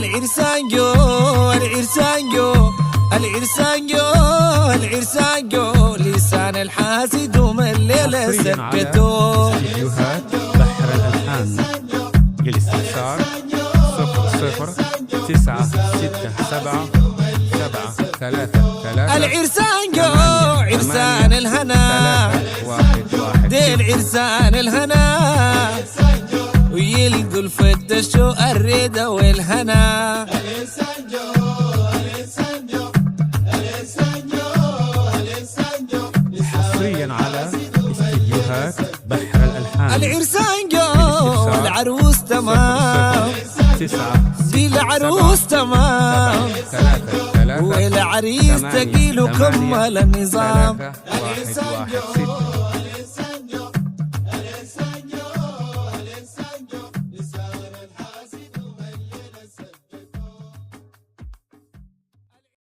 العرسان جو العرسان جو العرسان جو العرسان جو لسان الحاسد ومليلة سكتو. فيديوهات بحر الألحان للاستفسار 00-967-733. العرسان جو عرسان الهنا دي العرسان الهنا ويلقوا الفتشوا الريدة والهنا. حصريا على استديوهات بحر الألحان. العرسان جو العروس تمام دي العروس تمام والعريس والعريس تقيل وكمل النظام. 3-1-1-6